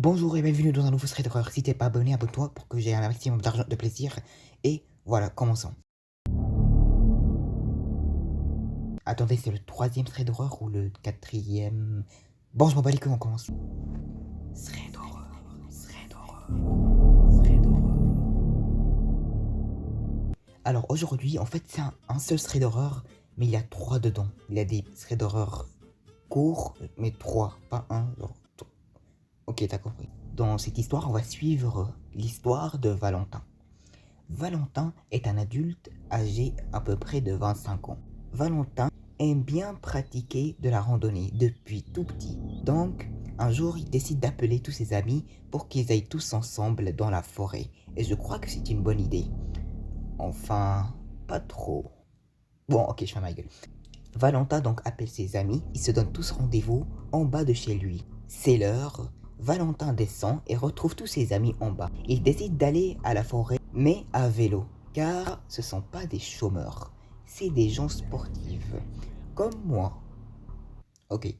Bonjour et bienvenue dans un nouveau thread d'horreur. Si t'es pas abonné, abonne-toi pour que j'ai un maximum d'argent, de plaisir. Et voilà, commençons. Attendez, c'est le troisième thread d'horreur ou le quatrième? Bon, je m'en bats les couilles, on commence. Thread d'horreur, thread d'horreur, thread d'horreur. Alors aujourd'hui, en fait, c'est un seul thread d'horreur, mais il y a 3 dedans. Il y a des threads d'horreur courts, mais 3, pas un. Genre... Ok, t'as compris. Dans cette histoire, on va suivre l'histoire de Valentin. Valentin est un adulte âgé à peu près de 25 ans. Valentin aime bien pratiquer de la randonnée depuis tout petit. Donc, un jour, il décide d'appeler tous ses amis pour qu'ils aillent tous ensemble dans la forêt. Et je crois que c'est une bonne idée. Enfin, pas trop. Bon, ok, je fais ma gueule. Valentin donc appelle ses amis, ils se donnent tous rendez-vous en bas de chez lui. C'est l'heure, Valentin descend et retrouve tous ses amis en bas. Il décide d'aller à la forêt, mais à vélo, car ce sont pas des chômeurs, c'est des gens sportifs, comme moi. Ok,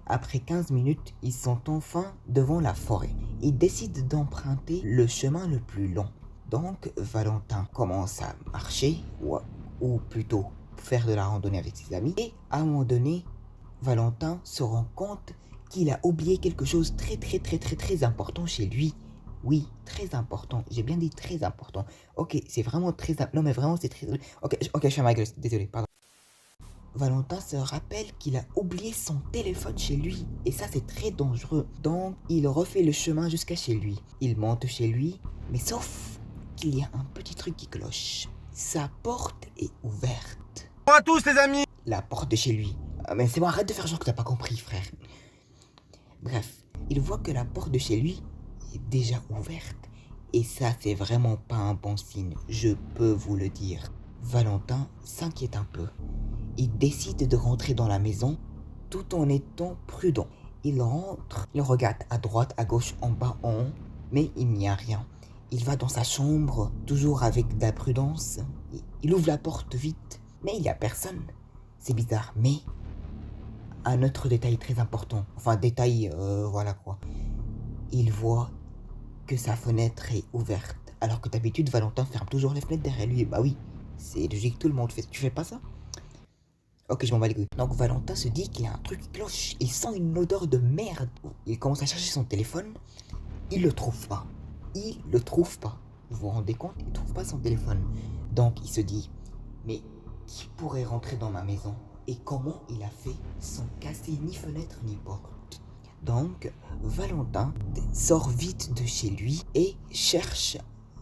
après 15 minutes, ils sont enfin devant la forêt. Ils décident d'emprunter le chemin le plus long. Donc Valentin commence à marcher, ou plutôt faire de la randonnée avec ses amis. Et à un moment donné, Valentin se rend compte qu'il a oublié quelque chose très important chez lui. Oui, très important. J'ai bien dit très important. Ok, c'est vraiment très... Non mais vraiment c'est très... Ok, je fais ma gueule, désolé, pardon. Valentin se rappelle qu'il a oublié son téléphone chez lui. Et ça c'est très dangereux. Donc il refait le chemin jusqu'à chez lui. Il monte chez lui, mais sauf qu'il y a un petit truc qui cloche. Sa porte est ouverte. Bonjour à tous les amis. La porte de chez lui. Ah, mais c'est bon, arrête de faire genre que t'as pas compris, frère. Bref, il voit que la porte de chez lui est déjà ouverte. Et ça, c'est vraiment pas un bon signe, je peux vous le dire. Valentin s'inquiète un peu. Il décide de rentrer dans la maison tout en étant prudent. Il rentre, il regarde à droite, à gauche, en bas, en haut, mais il n'y a rien. Il va dans sa chambre, toujours avec de la prudence. Il ouvre la porte vite, mais il n'y a personne. C'est bizarre, mais un autre détail très important, enfin détail, voilà quoi. Il voit que sa fenêtre est ouverte, alors que d'habitude Valentin ferme toujours les fenêtres derrière lui. Bah oui, c'est logique, tout le monde fait. Tu fais pas ça? Ok, je m'en bats les couilles. Donc Valentin se dit qu'il y a un truc qui cloche. Il sent une odeur de merde. Il commence à chercher son téléphone. Il le trouve pas. Il le trouve pas. Vous vous rendez compte? Il trouve pas son téléphone. Donc il se dit, mais qui pourrait rentrer dans ma maison? Et comment il a fait sans casser ni fenêtre ni porte? Donc Valentin sort vite de chez lui et cherche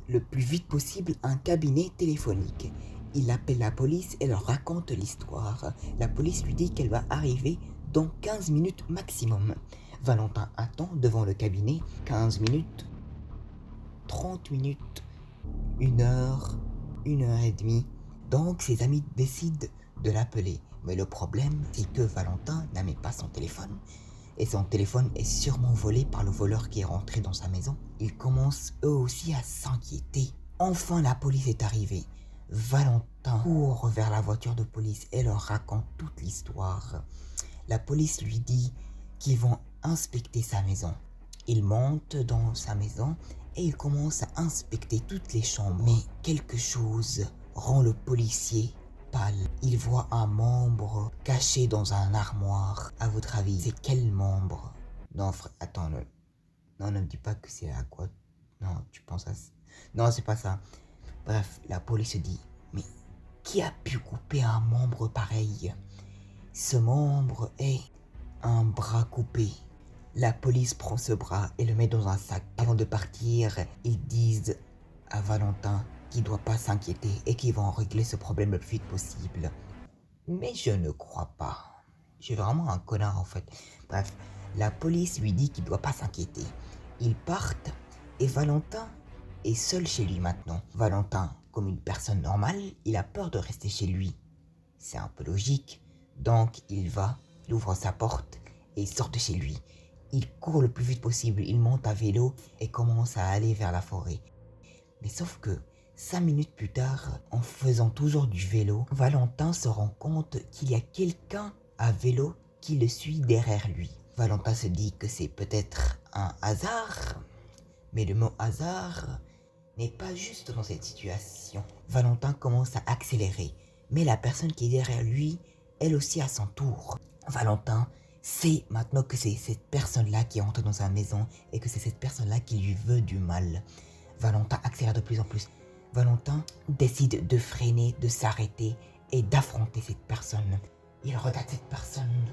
le plus vite possible un cabinet téléphonique. Il appelle la police et leur raconte l'histoire. La police lui dit qu'elle va arriver dans 15 minutes maximum. Valentin attend devant le cabinet 15 minutes, 30 minutes, 1 heure, 1 heure et demie. Donc ses amis décident de l'appeler. Mais le problème, c'est que Valentin n'avait pas son téléphone. Et son téléphone est sûrement volé par le voleur qui est rentré dans sa maison. Ils commencent eux aussi à s'inquiéter. Enfin la police est arrivée. Valentin court vers la voiture de police et leur raconte toute l'histoire. La police lui dit qu'ils vont inspecter sa maison. Il monte dans sa maison et il commence à inspecter toutes les chambres. Mais quelque chose rend le policier pâle. Il voit un membre caché dans un armoire. À votre avis, c'est quel membre? Non, frère, attends, non, ne me dis pas que c'est à quoi. Non, tu penses à... Non, c'est pas ça. Bref, la police dit, mais qui a pu couper un membre pareil? Ce membre est un bras coupé. La police prend ce bras et le met dans un sac. Avant de partir, ils disent à Valentin qu'il ne doit pas s'inquiéter et qu'ils vont régler ce problème le plus vite possible. Mais je ne crois pas. Je suis vraiment un connard en fait. Bref, la police lui dit qu'il ne doit pas s'inquiéter. Ils partent et Valentin est seul chez lui maintenant. Valentin, comme une personne normale, il a peur de rester chez lui. C'est un peu logique. Donc il ouvre sa porte et il sort de chez lui. Il court le plus vite possible, il monte à vélo et commence à aller vers la forêt. Mais sauf que 5 minutes plus tard, en faisant toujours du vélo, Valentin se rend compte qu'il y a quelqu'un à vélo qui le suit derrière lui. Valentin se dit que c'est peut-être un hasard, mais le mot hasard n'est pas juste dans cette situation. Valentin commence à accélérer, mais la personne qui est derrière lui, elle aussi à son tour. Valentin sait maintenant que c'est cette personne-là qui est entrée dans sa maison et que c'est cette personne-là qui lui veut du mal. Valentin accélère de plus en plus. Valentin décide de freiner, de s'arrêter et d'affronter cette personne. Il regarde cette personne,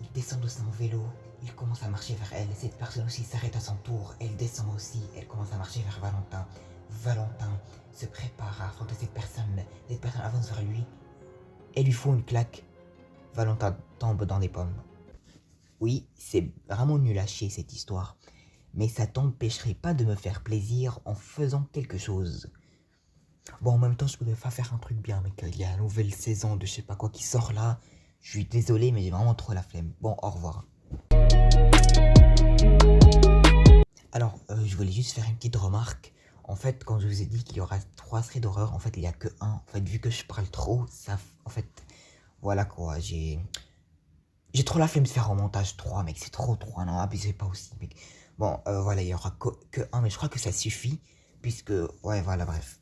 il descend de son vélo, il commence à marcher vers elle. Cette personne aussi s'arrête à son tour, elle descend aussi, elle commence à marcher vers Valentin. Valentin se prépare à affronter cette personne avance vers lui et lui fout une claque. Valentin tombe dans les pommes. Oui, c'est vraiment nul à chier cette histoire, mais ça t'empêcherait pas de me faire plaisir en faisant quelque chose. Bon, en même temps, je voulais pas faire un truc bien, mec. Il y a la nouvelle saison de je sais pas quoi qui sort là. Je suis désolé, mais j'ai vraiment trop la flemme. Bon, au revoir. Alors, je voulais juste faire une petite remarque. En fait, quand je vous ai dit qu'il y aura 3 threads d'horreur, en fait, il n'y a que un. En fait, vu que je parle trop, ça... En fait, voilà quoi, j'ai trop la flemme de faire un montage 3, mec. C'est trop, non, abusez pas aussi, mec. Bon, voilà, il y aura que un, mais je crois que ça suffit. Puisque, ouais, voilà, bref.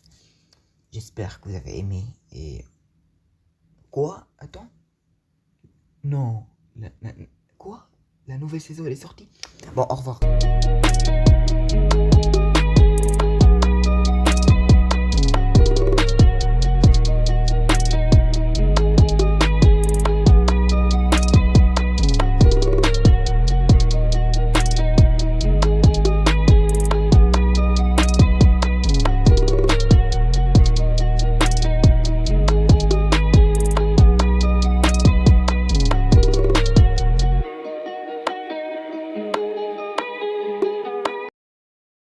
J'espère que vous avez aimé et... Quoi? Attends. Non. Quoi? La nouvelle saison, elle est sortie? Bon, au revoir.